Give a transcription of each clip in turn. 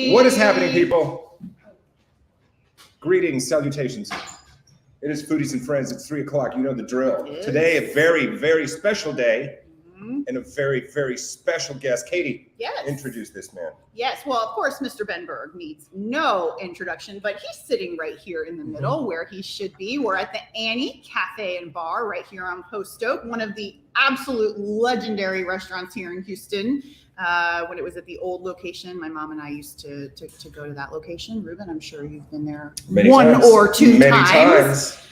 Foodies. What is happening, people? Greetings, salutations. It is Foodies and Friends. It's 3 o'clock. You know the drill. Today, a very, very special day and a very, very special guest. Katie, introduce this man. Yes. Well, of course, Mr. Benberg needs no introduction, but he's sitting right here in the middle where he should be. We're at the Annie Cafe and Bar right here on Post Oak, one of the absolute legendary restaurants here in Houston. When it was at the old location, my mom and I used to go to that location. Ruben, I'm sure you've been there Many times.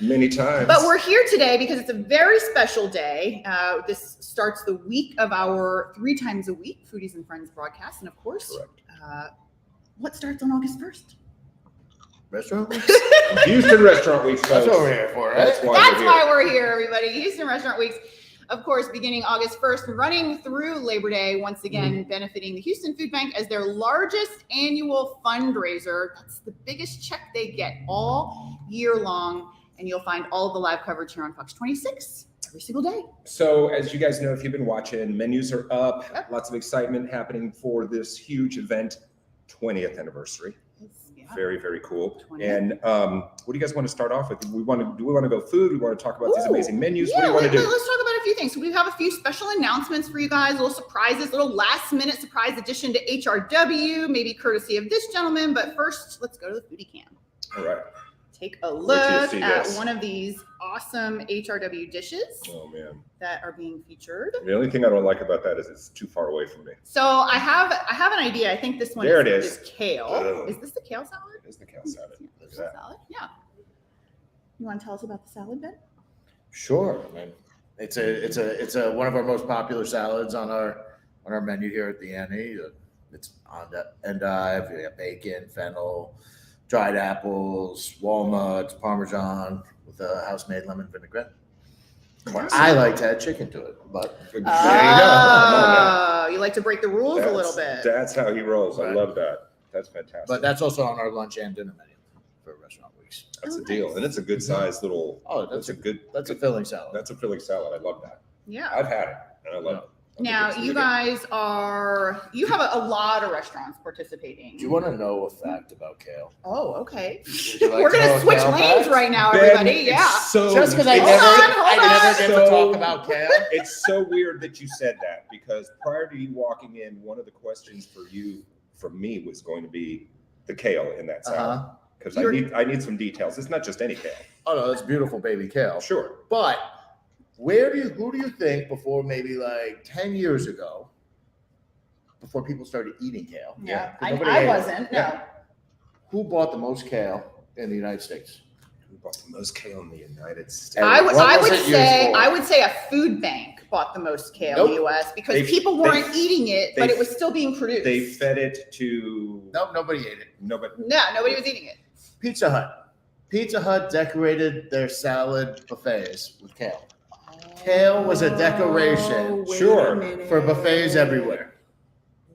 But we're here today because it's a very special day. This starts the week of our 3 times a week Foodies and Friends broadcast. And of course, what starts on August 1st? Restaurant Weeks? Houston Restaurant Weeks, folks. That's what we're here for, right? That's why we're here, everybody. Houston Restaurant Weeks. Of course, beginning August 1st, running through Labor Day, once again, benefiting the Houston Food Bank as their largest annual fundraiser. That's the biggest check they get all year long. And you'll find all of the live coverage here on Fox 26 every single day. So as you guys know, if you've been watching, menus are up. Lots of excitement happening for this huge event, 20th anniversary. Very, very cool. 20. And what do you guys want to start off with? Do we want to go food? We want to talk about these amazing menus? What do you want to do? Let's talk about a few things. So we have a few special announcements for you guys, little surprises, little last minute surprise addition to HRW, maybe courtesy of this gentleman. But first, let's go to the foodie cam. All right. Take a look at one of these awesome HRW dishes that are being featured. The only thing I don't like about that is it's too far away from me. So I have an idea. I think this one is kale. Is this the kale salad? It is the kale salad. Look at that. Salad? Yeah. You want to tell us about the salad, Ben? Sure. I mean, it's a one of our most popular salads on our menu here at the Annie. It's on the endive. We have bacon, fennel, dried apples, walnuts, Parmesan with a house-made lemon vinaigrette. I like to add chicken to it, but there you go. You like to break the rules a little bit. That's how he rolls. Right. I love that. That's fantastic. But that's also on our lunch and dinner menu for Restaurant Weeks. That's a deal, and it's a good size little. Oh, that's a filling salad. That's a filling salad. I love that. Yeah, I've had it, and I love it. Now, you guys you have a lot of restaurants participating. Do you want to know a fact about kale? Oh, okay. Like we're going to switch lanes right now, everybody. Just because I never get to talk about kale. It's so weird that you said that, because prior to you walking in, one of the questions from me was going to be the kale in that salad. Because I need some details. It's not just any kale. Oh, no, it's beautiful baby kale. Sure. But who do you think before maybe like 10 years ago, before people started eating kale? Yeah, I wasn't. No. Who bought the most kale in the United States? Who bought the most kale in the United States? I would say a food bank bought the most kale in the U.S. because people weren't eating it, but it was still being produced. They fed it to. Nope, nobody ate it. Nobody was eating it. Pizza Hut. Pizza Hut decorated their salad buffets with kale. Kale was a decoration, for buffets everywhere.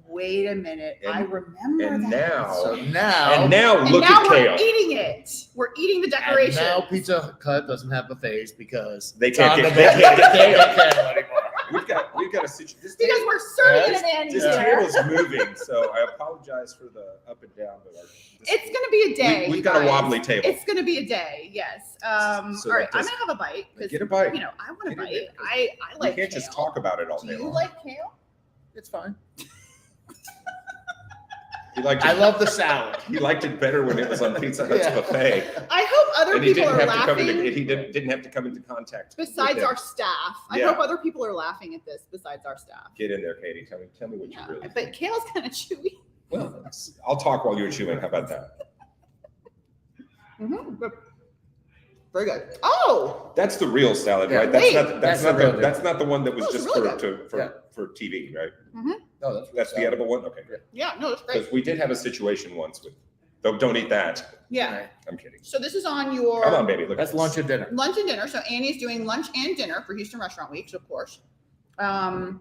Wait a minute, I remember that. Now look at kale. We're eating it. We're eating the decoration. And now Pizza Hut doesn't have buffets because they can't get kale anymore. We've got a situation. Because we're serving it in This table's moving, so I apologize for the up and down. But it's going to be a day. We've got a wobbly table. It's going to be a day. Yes. All right, I'm going to have a bite. Get a bite. I want a bite. I like kale. You can't just talk about it all day long. Do you like kale? It's fine. I love the salad. He liked it better when it was on Pizza Hut's buffet. I hope other people are laughing. He didn't have to come into contact. Besides our staff. I hope other people are laughing at this besides our staff. Get in there, Katie. Tell me what you really think. But kale's kind of chewy. Well, I'll talk while you're chewing. How about that? Very good. Oh, that's the real salad, right? That's not the one that was just for TV, right? No, that's the edible one. Okay, great. Yeah, no, it's great. Because we did have a situation once with. Don't eat that. Yeah, I'm kidding. So this is on your. Come on, baby. Look. That's lunch and dinner. Lunch and dinner. So Annie's doing lunch and dinner for Houston Restaurant Weeks, of course. How long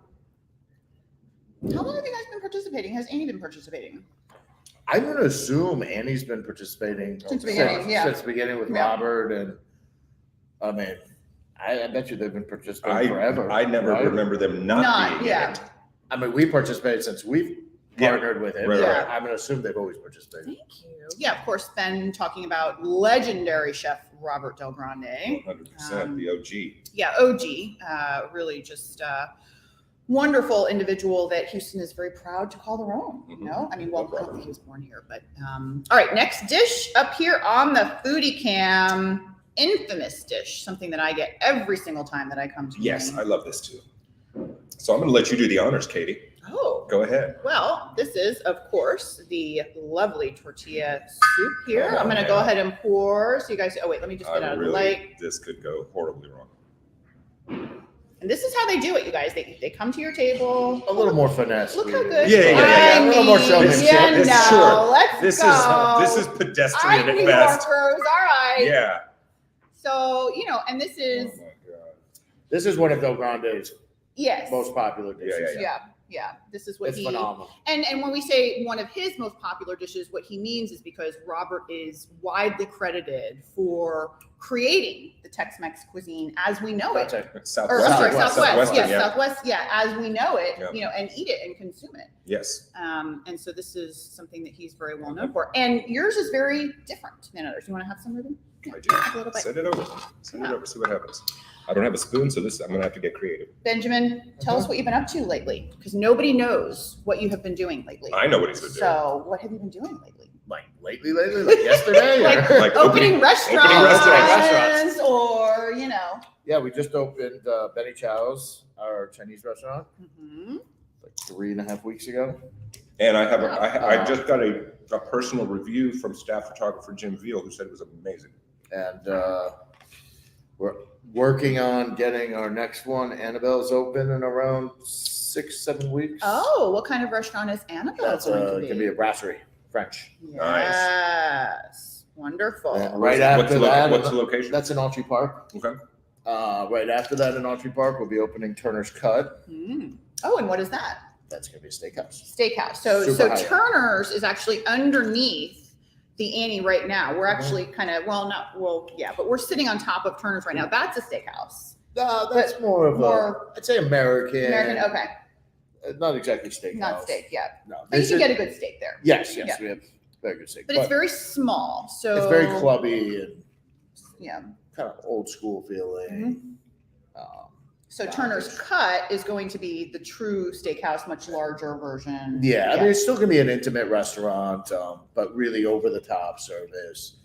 have you guys been participating? Has Annie been participating? I'm going to assume Annie's been participating since the beginning with Robert, and I mean, I bet you they've been participating forever. I never remember them not being in it. I mean, we participated since we've partnered with it. Right, right. I'm going to assume they've always participated. Thank you. Yeah, of course, Ben talking about legendary chef Robert Del Grande. 100%, the OG. Yeah, OG. Really just wonderful individual that Houston is very proud to call their own. You know, I mean, well, I don't think he was born here, but all right. Next dish up here on the Foodie Cam, infamous dish, something that I get every single time that I come to. Yes, I love this too. So I'm going to let you do the honors, Katie. Oh, Go ahead. well, this is, of course, the lovely tortilla soup here. Oh, I'm going to man. go ahead and pour. So you guys, oh wait, let me just get out of the light. This could go horribly wrong. And this is how they do it, you guys. They come to your table. A little more finesse. Look how good. Yeah. A little more showmanship. Let's This go. is pedestrian New at best. Yorkers, all right. Yeah. So, and this is, Oh my God. This is one of Del Grande's yes. most popular dishes. Yeah. This is what It's phenomenal. And when we say one of his most popular dishes, what he means is because Robert is widely credited for creating the Tex-Mex cuisine as we know it. That's Or, I'm sorry, Southwest. yeah. Southwest. Yeah, as we know it, Yeah. And eat it and consume it. Yes. And so this is something that he's very well known for. And yours is very different than others. You want to have some, Ruben? I Have a little do. bite. Send it over. Send it over. See what happens. I don't have a spoon, so I'm going to have to get creative. Benjamin, tell us what you've been up to lately, because nobody knows what you have been doing lately. I know what he's been doing. So what have you been doing lately? Like lately, like yesterday? Like opening restaurants, restaurants. or Yeah, we just opened Benny Chow's, our Chinese restaurant, Mhm. like 3.5 weeks ago. And I have I just got a personal review from staff photographer Jim Veal, who said it was amazing. And we're working on getting our next one. Annabelle's open in around 6-7 weeks. Oh, what kind of restaurant is Annabelle That's going to going to be a brasserie, French. Yes, wonderful. And right after that, What's the location? that's in Autry Park. Okay. Right after that in Autry Park, we'll be opening Turner's Cut. Oh, and what is that? That's going to be a steakhouse. Steakhouse. So Super high-end. Turner's is actually underneath the Annie right now. We're actually kind of but we're sitting on top of Turner's right now. That's a steakhouse. That's more of I'd say American. Okay. Not exactly steakhouse. Not steak, yeah. No. But you can get a good steak there. Yes, Yeah. we have very good steak. But it's very small. So it's very clubby and Yeah. kind of old school feeling. So Turner's Cut is going to be the true steakhouse, much larger version. Yeah, I mean, it's still going to be an intimate restaurant, but really over the top service,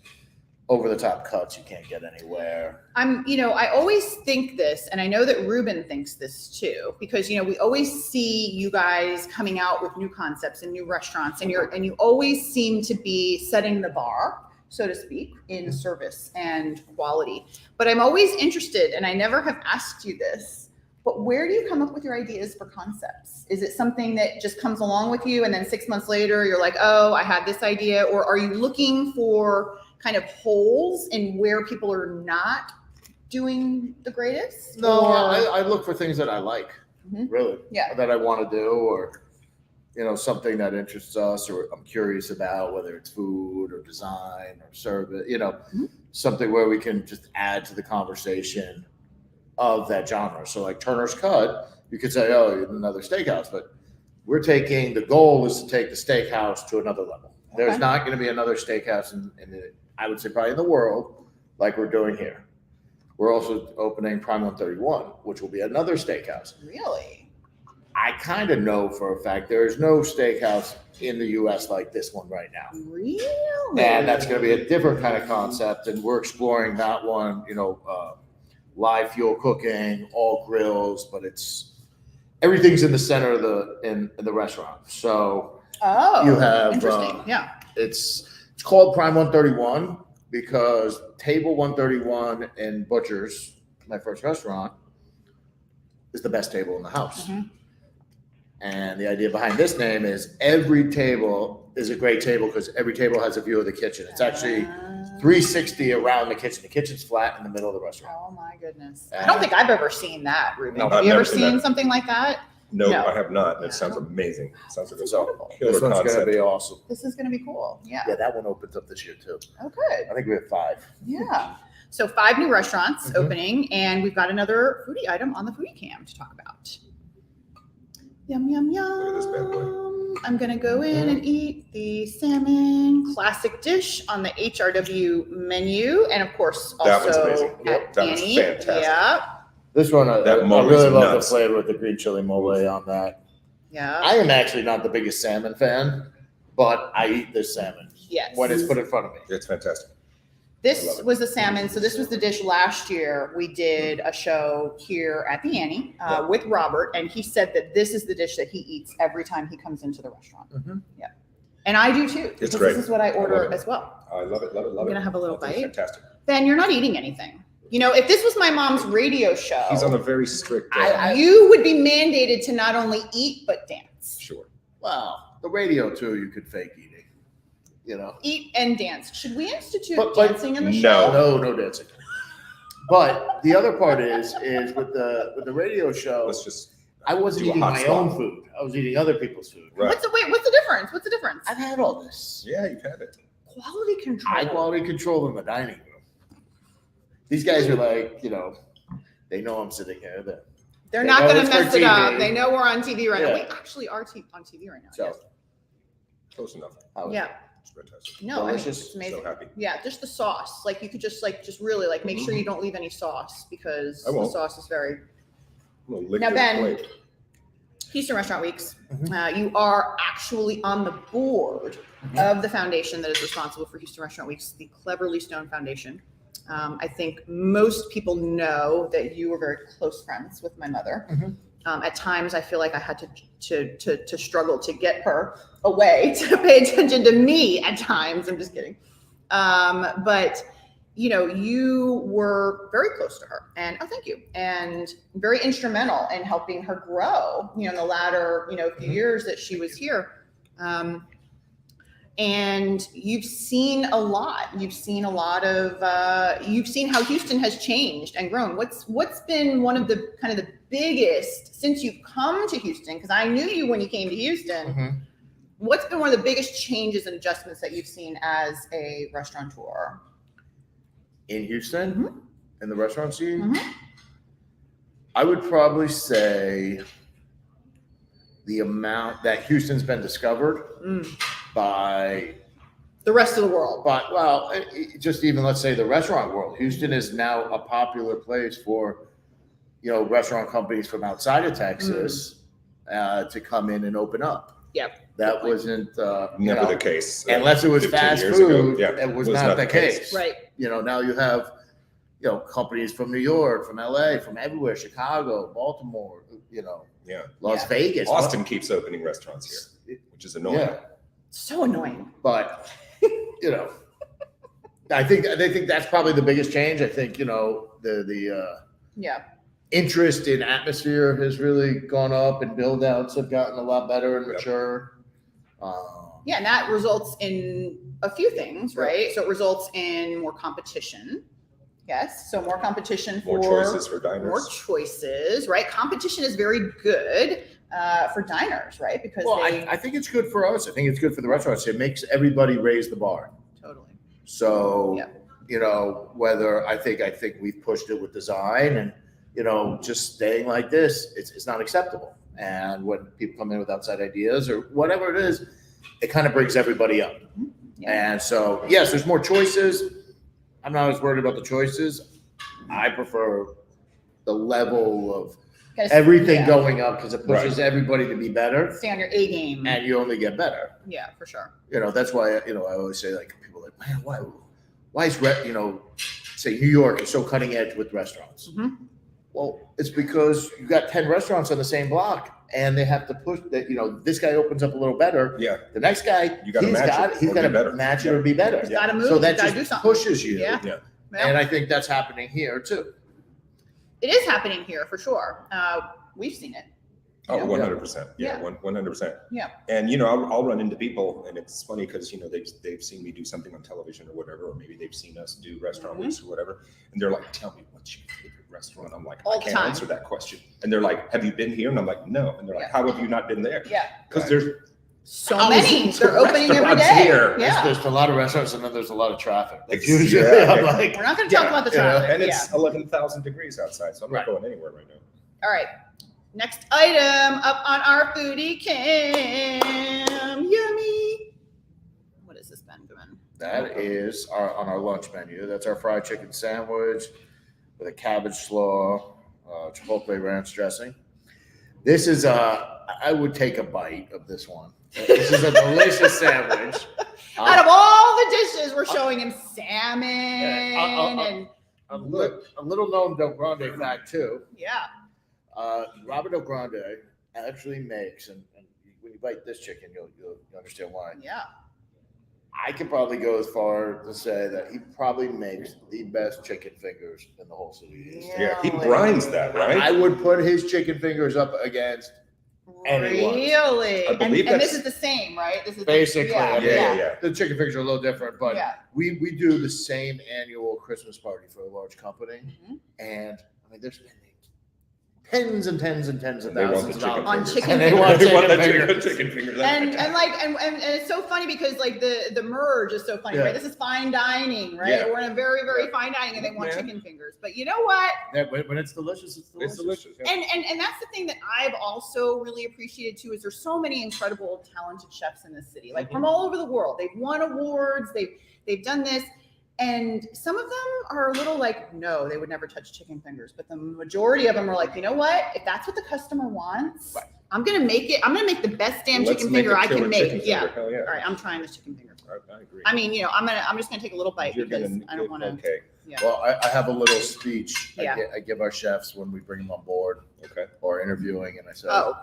over the top cuts you can't get anywhere. I always think this, and I know that Ruben thinks this too, because we always see you guys coming out with new concepts and new restaurants, and you always seem to be setting the bar, so to speak, in service and quality. But I'm always interested, and I never have asked you this, but where do you come up with your ideas for concepts? Is it something that just comes along with you, and then 6 months later you're like, oh, I had this idea? Or are you looking for kind of holes in where people are not doing the greatest? No, Or- I look for things that I like, really. Yeah. That I want to do, or something that interests us, or I'm curious about, whether it's food or design or service. Something where we can just add to the conversation of that genre. So like Turner's Cut, you could say, oh, another steakhouse, but the goal is to take the steakhouse to another level. Okay. There's not going to be another steakhouse I would say probably in the world like we're doing here. We're also opening Prime 131, which will be another steakhouse. Really? I kind of know for a fact there is no steakhouse in the U.S. like this one right now. Really? And that's going to be a different kind of concept. And we're exploring that one, live fuel cooking, all grills, but everything's in the center of the restaurant. So you have, interesting. Yeah. it's called Prime 131 because table 131 in Butcher's, my first restaurant, is the best table in the house. And the idea behind this name is every table is a great table because every table has a view of the kitchen. It's actually 360 around the kitchen. The kitten's flat in the middle of the restaurant. Oh my goodness. I don't think I've ever seen that, Ruben. No, have I've you ever never seen seen that. something like that? No, No. I have not. And it sounds amazing. Sounds like a So killer this one's going to concept. be awesome. This is going to be cool. Yeah. Yeah, that one opens up this year too. Oh, good. I think we have 5. Yeah. So 5 new restaurants Mhm. opening, and we've got another foodie item on the Foodie Cam to talk about. Yum, yum, yum. Look at this bad boy. I'm gonna go in and eat the salmon classic dish on the HRW menu, and of course That was also amazing. at That was Annie. fantastic. Yeah, This one, I mole really is love nuts. the flavor with the green chili mole on that. yeah. I am actually not the biggest salmon fan, but I eat this salmon Yes. when it's put in front of me. It's fantastic. I love This it. was the salmon. So this was the dish last year. We did a show here at the Annie with Robert, and he said that this is the dish that he eats every time he comes into the restaurant. Mm-hmm. Yeah, and I do too. Because great. This is what I order love it. as well. I love it, love it, love I'm it. gonna have a little That's bite. Fantastic. Ben, you're not eating anything. You know, if this was my mom's radio show, He's on a very strict. you would be mandated to not only eat but dance. Sure. Well, the radio too, you could fake eating. You know, Eat and dance. Should we institute But- dancing in the No. show? no dancing. But the other part is with the radio show, Let's just. I wasn't do a eating hot my spot. own food. I was eating other people's food. Right. What's the difference? What's the difference? I've had all this. Yeah, you've had it. Quality control. High quality control in the dining room. These guys are like, you know, they know I'm sitting here. They're They not know going to it's for mess it up. TV. They know we're on TV right now. Yeah. We actually are on TV right now. So, Yes. Close enough. how is Yeah. it? It's fantastic. No, I mean, Delicious. it's amazing. So happy. Yeah, just the sauce. Like you could just really make sure you don't leave any sauce because I the won't. sauce is very. I'm gonna lick Now, this Ben, plate. Houston Restaurant Weeks. Mhm. You are actually on the board of the foundation that is responsible for Houston Restaurant Weeks, the Cleverly Stone Foundation. I think most people know that you were very close friends with my mother. Mhm. At times, I feel like I had to struggle to get her away to pay attention to me. At times, I'm just kidding. But you know, you were very close to her, and thank you, and very instrumental in helping her grow. You know, in the latter, few years that she was here. And you've seen a lot. You've seen a lot of. You've seen how Houston has changed and grown. What's been one of the kind of the biggest since you've come to Houston? Because I knew you when you came to Houston. Mhm. What's been one of the biggest changes and adjustments that you've seen as a restaurateur? In Houston, Mhm. in the restaurant scene, Mhm. I would probably say the amount that Houston's been discovered by The rest of the world. But well, just even let's say the restaurant world, Houston is now a popular place for, restaurant companies from outside of Texas to come in and open up. Yep. That wasn't Never the case. unless it was 15 fast years ago. food. Yeah, It was not the case. Right. Now you have companies from New York, from LA, from everywhere, Chicago, Baltimore, Yeah. Las Yeah. Vegas, Austin keeps opening restaurants here, which is annoying. Yeah. So annoying. But I think that's probably the biggest change. I think the Yeah. interest in atmosphere has really gone up, and build outs have gotten a lot better and mature. Yeah, and that results in a few things, right? So it results in more competition. Yes, so more competition More for choices for diners. more choices, right? Competition is very good for diners, right? Because Well, they I think it's good for us. I think it's good for the restaurants. It makes everybody raise the bar. totally. So, Yeah. whether I think we've pushed it with design, and just staying like this, it's not acceptable. And when people come in with outside ideas or whatever it is, it kind of brings everybody up. Yeah. And so, yes, there's more choices. I'm not as worried about the choices. I prefer the level of Gotta everything yeah, going up, because it pushes everybody to be better, stay on your A game. and you only get better. Yeah, for sure. That's why I always say, like, people are like, man, why is say New York is so cutting edge with restaurants? Mhm. Well, it's because you got 10 restaurants on the same block, and they have to push that. This guy opens up a little better. Yeah. The next guy, You gotta match it he's or got be to better. match it or be better. He's got to move. So that he's got to just do something. pushes you. Yeah. Yeah. Yeah. And I think that's happening here too. It is happening here for sure. We've seen it. Oh, Yeah. 100%. Yeah. 100%. Yeah. And I'll run into people, and it's funny because they've seen me do something on television or whatever, or maybe they've seen us do restaurant Mhm. weeks or whatever, and they're like, "Tell me, what's your favorite restaurant?" I'm like, All "I the can't time. answer that question." And they're like, "Have you been here?" And I'm like, "No." And they're like, Yeah. "How have you not been there?" Yeah. Because there's So thousands many. of They're opening every restaurants day. here. Yeah. There's a lot of restaurants, and then there's a lot of traffic. That's Exactly. usually, I'm like, We're not going to talk Yeah, about the yeah, traffic. and Yeah. it's 11,000 degrees outside, so I'm not Right. going anywhere right now. All right. Next item up on our foodie cam. Yummy. What is this, Benjamin? That is on our lunch menu. That's our fried chicken sandwich with a cabbage slaw, chipotle ranch dressing. This is I would take a bite of this one. This is a delicious sandwich. Out of all the dishes, we're showing him salmon and a little known Del Grande fact too. yeah. Robert Del Grande actually makes, and when you bite this chicken, you'll understand why. Yeah. I could probably go as far to say that he probably makes the best chicken fingers in the whole city. Yeah, he brines that, right? I would put his chicken fingers up against anyone. Really? I believe and this is the same, right? This is Basically, yeah. The chicken fingers are a little different, but Yeah. we do the same annual Christmas party for a large company, and I mean, there's tens and tens and tens of They want thousands the of chicken dollars. on fingers. chicken And they fingers. want They want chicken that fingers. chicken fingers. And it's so funny because like the merge is so funny, Yeah. right? This is fine dining, right? Yeah. We're in a very, very fine dining and they want chicken fingers. But you know what? Yeah, when it's delicious, it's delicious. It's delicious. Yeah. And that's the thing that I've also really appreciated too, is there's so many incredible, talented chefs in this city, like from all over the world. They've won awards, they've done this. And some of them are a little like, no, they would never touch chicken fingers. But the majority of them are like, you know what? If that's what the customer wants, Right. I'm gonna make it. I'm gonna make the best damn Let's chicken make finger a I killer can make. chicken Yeah. finger. Hell yeah. All right, I'm trying this chicken finger. I agree. I mean, I'm just gonna take a little bite You're because gonna I don't want to. Okay. Yeah. Well, I have a little speech Yeah. I give our chefs when we bring them on board Okay. or interviewing, and I say, Oh,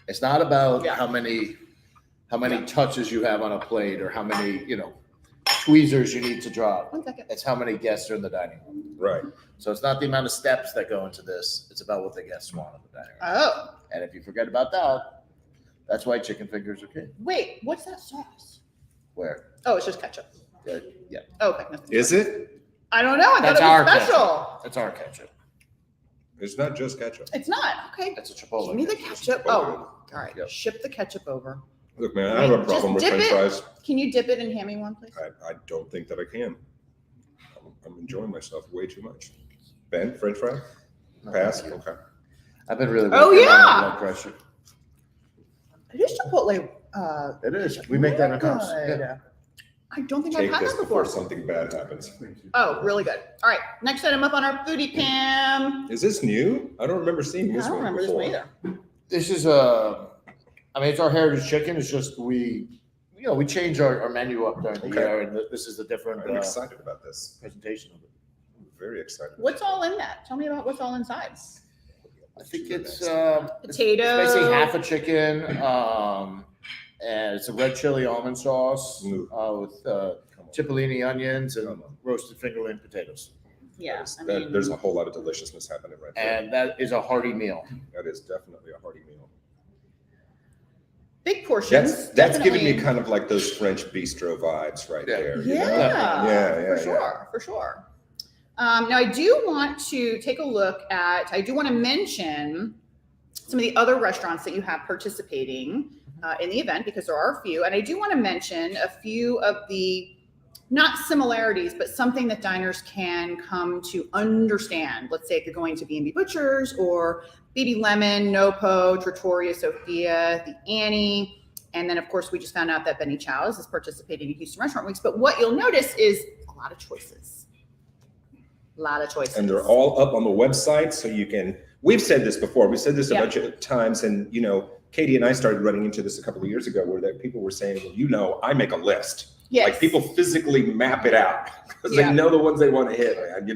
it's not about Yeah. how many touches you have on a plate or how many tweezers you need to drop. 1 second. It's how many guests are in the dining room. Right. So it's not the amount of steps that go into this. It's about what the guests want in the dining room. Oh, And if you forget about that, that's why chicken fingers are king. wait. What's that sauce? Where? Oh, it's just ketchup. Yeah, Oh, okay. Nothing. Is it? I don't know. I That's thought our it was special. that's our ketchup. It's not just ketchup. It's not. Okay. That's a chipotle. Give me the ketchup. ketchup. Oh, all right. Yep. Ship the ketchup over. Look, man, I have a Just problem with dip French it. fries. Can you dip it and hand me one, please? I don't think that I can. I'm enjoying myself way too much. Ben, French fry? Pass? Okay. I've been really Oh, working on yeah. my blood pressure. It is Chipotle. It is. We make that in house. good. Yeah. I don't think Take I've had this that before. before something bad happens. Oh, really good. All right. Next item up on our foodie cam. Is this new? I don't remember seeing I this don't one remember this before. one either. This is it's our heritage chicken. It's just we change our menu up during the Okay. year, and this is a different I'm excited about this. presentation of it. I'm very excited. What's all in that? Tell me about what's all inside. I think it's Potato. It's basically half a chicken, and it's a red chili almond sauce with cipollini onions and roasted fingerling potatoes. Yeah. There's a whole lot of deliciousness happening right there. And that is a hearty meal. That is definitely a hearty meal. big portions. That's giving me definitely. kind of like those French bistro vibes right Yeah. there. you Yeah, know? Yeah, for sure, for sure. Now, I do want to take a look at, I do want to mention some of the other restaurants that you have participating in the event, because there are a few. And I do want to mention a few of the, not similarities, but something that diners can come to understand. Let's say if you're going to B&B Butchers or Baby Lemon, Nopo, Trattoria Sophia, the Annie. And then, of course, we just found out that Benny Chow's is participating in Houston Restaurant Weeks. But what you'll notice is a lot of choices. A lot of choices. And they're all up on the website, so you can. We've said this before. We said this a Yeah. bunch of times, and Katie and I started running into this a couple of years ago, where that people were saying, "Well, I make a list." Yes. Like people physically map it out because Yeah. they know the ones they want to hit, man.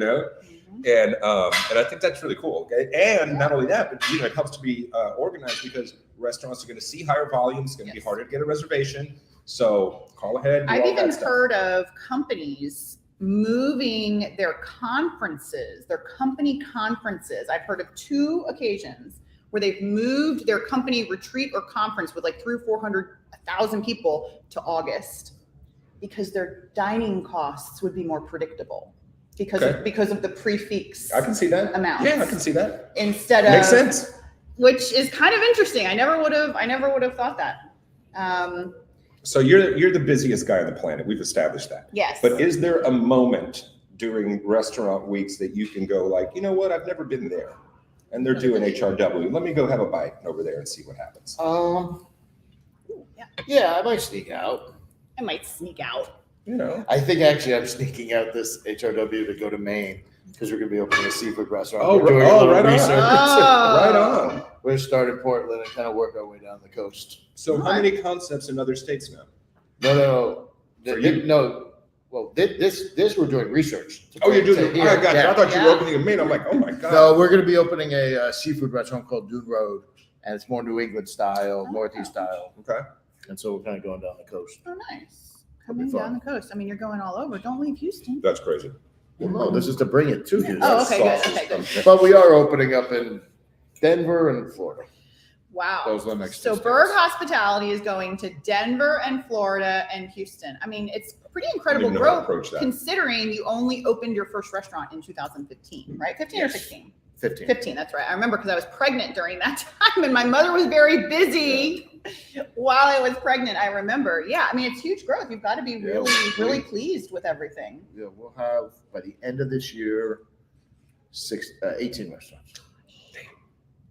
And I think that's really cool. Okay? And not only that, but it helps to be organized because restaurants are going to see higher volumes. It's going to be harder to get a reservation. So call ahead. I've even heard of companies moving their conferences, their company conferences. I've heard of 2 occasions where they've moved their company retreat or conference with like 300, 400, 1,000 people to August because their dining costs would be more predictable because of the prefix. I can see that. Amounts. Yeah, I can see that. Instead of Makes sense. Which is kind of interesting. I never would have thought that. So you're the busiest guy on the planet. We've established that. Yes. But is there a moment during restaurant weeks that you can go like, you know what? I've never been there. and they're doing HRW. Let me go have a bite over there and see what happens. Yeah, I might sneak out. I might sneak out. You know, I think actually I'm sneaking out this HRW to go to Maine because we're going to be opening a seafood restaurant. Oh, We're doing a little right on. research. right on. We're going to start in Portland and kind of work our way down the coast. So how many concepts in other states now? No. For you? No. Well, this we're doing research. Oh, you're doing. I got you. I thought you were Yeah. opening in Maine. I'm like, oh my god. No, we're going to be opening a seafood restaurant called Dune Road, and it's more New England style, Northeast style. Okay. And so we're kind of going down the coast. Oh, nice. Coming down the coast. I mean, you're going all over. Don't leave Houston. That's crazy. Well, no, this is to bring it to you. Oh, okay, good. Sauces Okay, good. from- But we are opening up in Denver and Florida. Wow. Those are the next two So states. Berg Hospitality is going to Denver and Florida and Houston. I mean, it's pretty incredible I didn't know how to growth approach that. considering you only opened your first restaurant in 2015, right? 15 or Yes. 16? 15. 15, that's right. I remember because I was pregnant during that time and my mother was very busy while I was pregnant. I remember. Yeah, I mean, it's huge growth. You've got to be really, really pleased with everything. Yeah, we'll have by the end of this year 18 restaurants.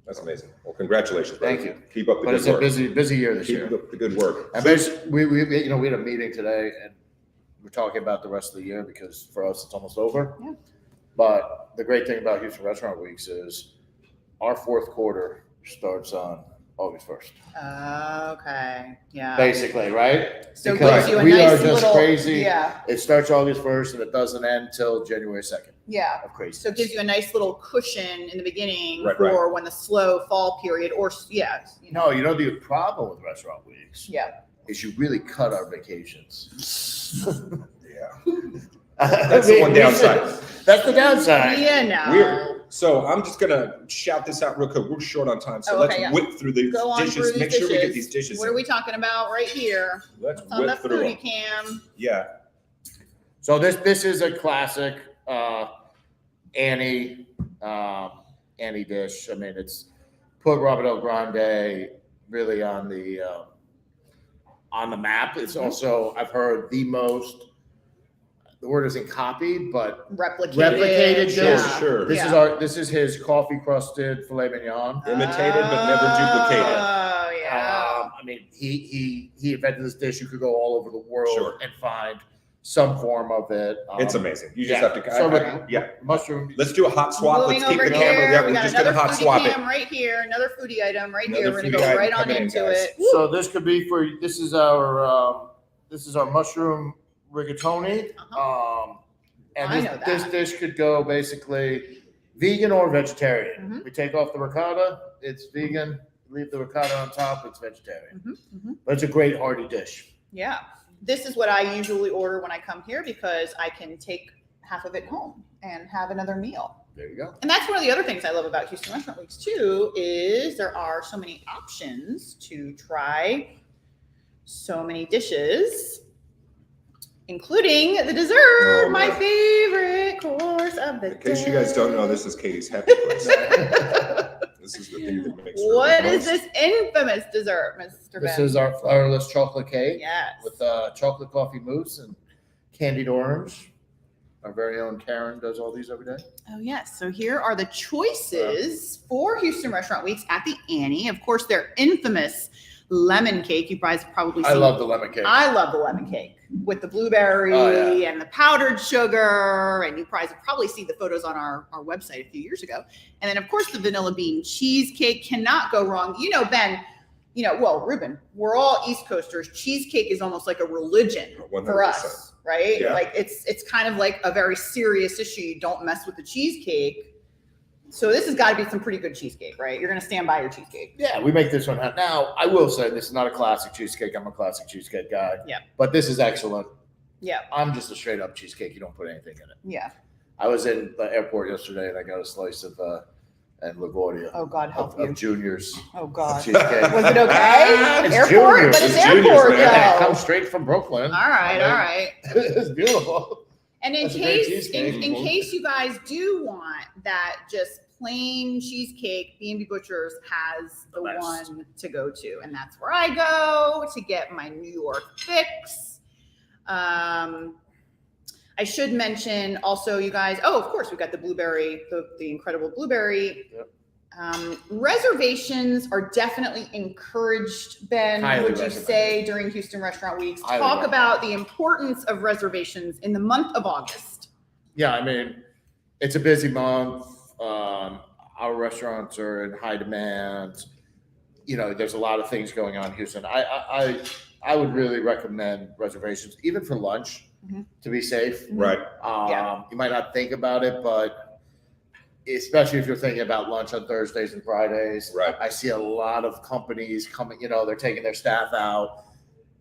That's amazing. Well, congratulations. Thank brother. you. Keep up the But good it's a work. busy year this Keep year. up the good work. And basically, we had a meeting today, and we're talking about the rest of the year because for us it's almost over. Yeah. But the great thing about Houston Restaurant Weeks is our fourth quarter starts on August 1st. Okay. Yeah. Basically, right? So it Because gives you a we nice are just little, crazy. Yeah. It starts August 1st and it doesn't end till January 2nd Yeah. of crazy. So it gives you a nice little cushion in the beginning Right, for when the slow fall period or No, you know the problem with Restaurant Weeks Yeah. is you really cut our vacations. Yeah. That's the one downside. That's the downside. Yeah, So I'm just gonna shout this out real quick. We're short on time, so Oh, let's okay, yeah. whip through the Go on dishes. through these Make dishes. sure we get these dishes. What in. are we talking about right here? Let's It's on the whip through foodie them. cam. Yeah. So this is a classic Annie dish. I mean, it's put Robert El Grande really on the map. It's also, I've heard, the most. The word isn't copied, but Replicated. Sure, Yeah. sure. This is his coffee crusted filet mignon. Imitated but never duplicated. Oh, yeah. I mean, he invented this dish. You could go all over the world Sure. and find some form of it. It's amazing. You just yeah. have to. So yeah. mushroom. Let's do a hot swap. Moving Let's keep over the here, camera. Yeah, we we're got just gonna another hot foodie swap it. cam right here, another foodie item right Another here. We're gonna foodie go item right on coming in, into guys. it. So this could be for this is our mushroom rigatoni. And I this, know that. this dish could go basically vegan or vegetarian. We take off the ricotta, it's vegan. Leave the ricotta on top, it's vegetarian. But it's a great hearty dish. Yeah. This is what I usually order when I come here because I can take half of it home and have another meal. There you go. And that's one of the other things I love about Houston Restaurant Weeks too, is there are so many options to try so many dishes, including the dessert, Oh, my man. favorite course of the In case day. you guys don't know, this is Katie's happy place. This is the thing that makes her What the is most. this infamous dessert, Mr. This Ben? is our flourless chocolate cake Yes. with chocolate coffee mousse and candied orange. Our very own Karen does all these every day. Oh, yes. So here are the choices for Houston Restaurant Weeks at the Annie. Of course, their infamous lemon cake. You guys have probably seen. I love the lemon cake. I love the lemon cake with the blueberry and the powdered sugar. And you guys have probably seen the photos on our website a few years ago. And then, of course, the vanilla bean cheesecake cannot go wrong. You know, Ben, Ruben, we're all East Coasters. Cheesecake is almost like a religion 100%. for us, right? Yeah. Like it's kind of like a very serious issue. You don't mess with the cheesecake. So this has got to be some pretty good cheesecake, right? You're going to stand by your cheesecake. Yeah, we make this one. Now, I will say this is not a classic cheesecake. I'm a classic cheesecake guy. Yeah. But this is excellent. Yeah. I'm just a straight up cheesecake. You don't put anything in it. Yeah. I was in the airport yesterday and I got a slice of and LaGuardia Oh, God help of you. Junior's Oh, God. cheesecake. Was it okay? It's Airport? Junior's. But it's It's Junior's, airport, man. And it though. comes straight from Brooklyn. All right, all right. It's beautiful. And in That's a great case cheesecake. in case you guys do want that just plain cheesecake, B&B Butchers has the best. one to go to, and that's where I go to get my New York fix. I should mention also, you guys. Oh, of course, we've got the blueberry, the incredible blueberry Reservations are definitely encouraged, Ben, Highly would you say, during Houston Restaurant Weeks? Highly Talk recommended. about the importance of reservations in the month of August. Yeah, I mean, it's a busy month. Our restaurants are in high demand. You know, there's a lot of things going on in Houston. I would really recommend reservations, even for lunch, to be safe. Right. You might not think about it, but especially if you're thinking about lunch on Thursdays and Fridays. Right. I see a lot of companies coming, you know, they're taking their staff out.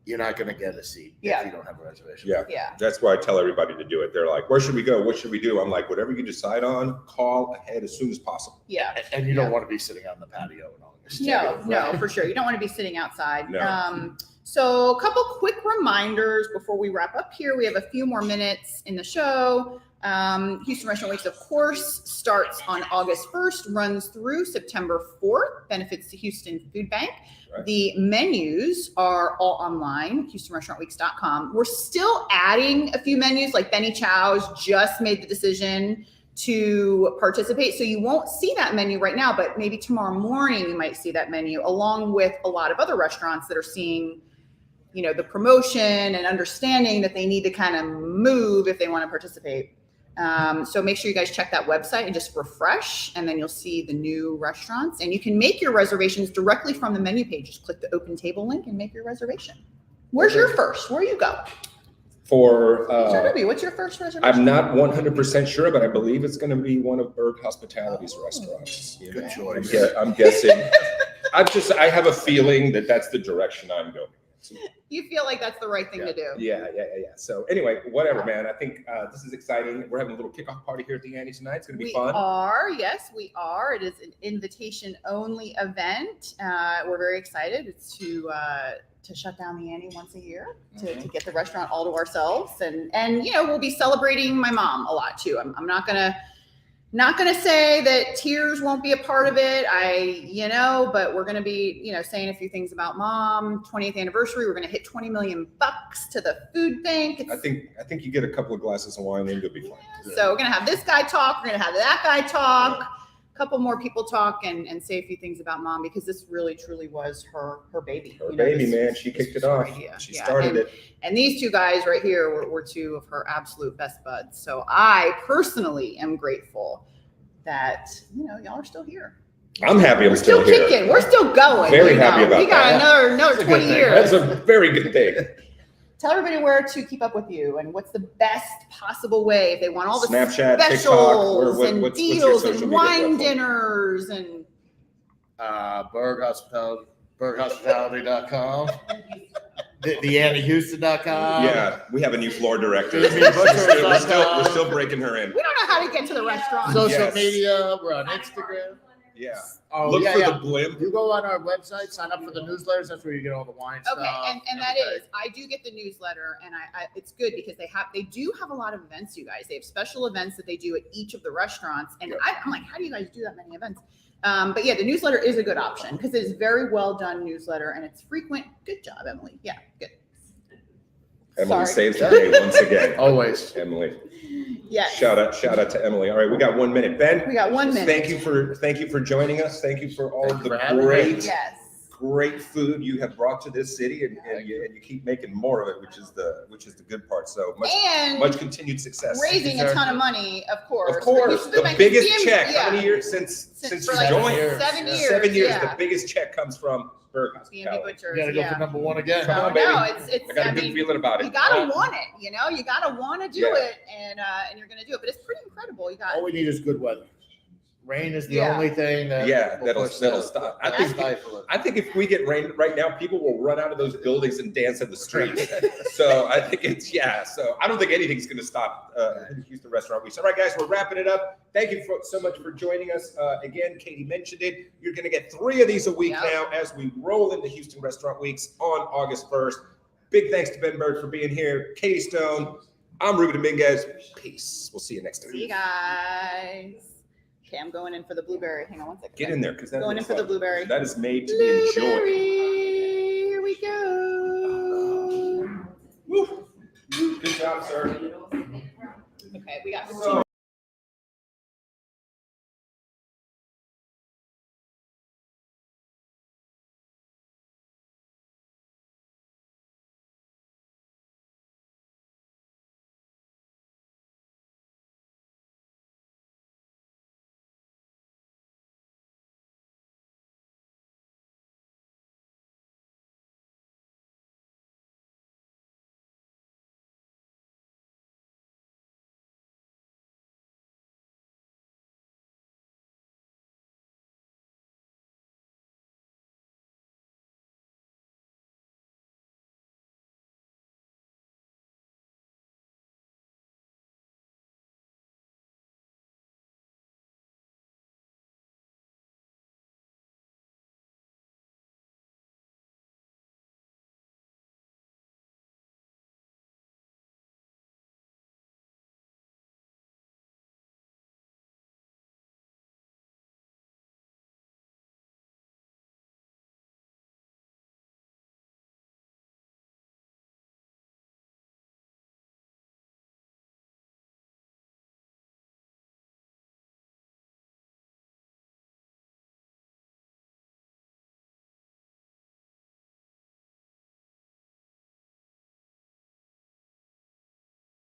You're not going to get a seat if you don't have a reservation. Yeah. That's why I tell everybody to do it. They're like, where should we go? What should we do? I'm like, whatever you decide on, call ahead as soon as possible. Yeah. And you don't want to be sitting on the patio and all this. No, for sure. You don't want to be sitting outside. No. So a couple quick reminders before we wrap up here. We have a few more minutes in the show. Houston Restaurant Weeks, of course, starts on August 1st, runs through September 4th, benefits the Houston Food Bank. Right. The menus are all online, HoustonRestaurantWeeks.com. We're still adding a few menus, like Benny Chow's just made the decision to participate. So you won't see that menu right now, but maybe tomorrow morning you might see that menu, along with a lot of other restaurants that are seeing, you know, the promotion and understanding that they need to kind of move if they want to participate. So make sure you guys check that website and just refresh, and then you'll see the new restaurants, and you can make your reservations directly from the menu page. Just click the open table link and make your reservation. Where's your first? Where you go? For HRW, what's your first reservation? I'm not 100% sure, but I believe it's going to be one of Berg Hospitality's restaurants. Good choice. I'm guessing. I have a feeling that that's the direction I'm going. You feel like that's the right thing to do. Yeah. So anyway, whatever, man. I think this is exciting. We're having a little kickoff party here at the Annie tonight. It's going to be fun. Yes, we are. It is an invitation-only event. We're very excited. It's to shut down the Annie once a year, to get the restaurant all to ourselves, and you know, we'll be celebrating my mom a lot too. I'm not gonna say that tears won't be a part of it. But we're gonna be, saying a few things about mom. 20th anniversary. We're gonna hit $20 million to the food bank. I think you get a couple of glasses of wine and you'll be fine. Yeah. So we're gonna have this guy talk. We're gonna have that guy talk. A couple more people talk and say a few things about mom, because this really truly was her baby. Her baby, man. She kicked it off. She started it. And these two guys right here were two of her absolute best buds. So I personally am grateful that, y'all are still here. I'm happy I'm still here. Kicking. We're still going. Very happy about that. We got another 20 years. That's a very good thing. Tell everybody where to keep up with you and what's the best possible way if they want all the Snapchat, specials TikTok, and what's deals your and social wine media dinners and BergHospitality.com. The AnnieHouston.com. Yeah, we have a new floor director. We're We're still breaking her in. we don't know how to get to the restaurant. Social media. We're on Instagram. Yeah. Oh, Look for yeah. the blimp. You go on our website, sign up for the newsletters. That's where you get all the wine stuff. Okay, and that is, I do get the newsletter, and I it's good because they do have a lot of events, you guys. They have special events that they do at each of the restaurants, and I'm like, how do you guys do that many events? But yeah, the newsletter is a good option because it is very well done newsletter, and it's frequent. Good job, Emily. Yeah, good. Emily Sorry. saves the day once again. Always. Emily. Yes. Shout out to Emily. All right, we got 1 minute. Ben, We got 1 minute. thank you for joining us. Thank you for all Thank of you the for having me. great food you have brought to this city, and you keep making more of it, which is the good part. So much continued success. Raising a ton of money, of course. Of course, the biggest check. Yeah. How many years since for you like joined? 7 years. 7 years. Yeah. The biggest check comes from Berg B&B Hospitality. Butchers. You gotta go for number one again. Come on, No, baby. it's. I got a good feeling about it. You gotta want it, you gotta want to do it, and you're gonna do it. But it's pretty incredible. You got. All we need is good weather. Rain is the only thing that that'll stop. I think if we get rain right now, people will run out of those buildings and dance in the streets. So I think so I don't think anything's going to stop Houston Restaurant Weeks. All right, guys, we're wrapping it up. Thank you so much for joining us. Again, Katie mentioned it. You're going to get 3 of these a week now as we roll into Houston Restaurant Weeks on August 1st. Big thanks to Ben Berg for being here. Katie Stone. I'm Ruben Dominguez. Peace. We'll see you next time. See you guys. Okay, I'm going in for the blueberry. Hang on 1 second. Get in there, because that's going in for the blueberry. That is made to be enjoyed. Here we go. Woo. Good job, sir. Okay, we got 15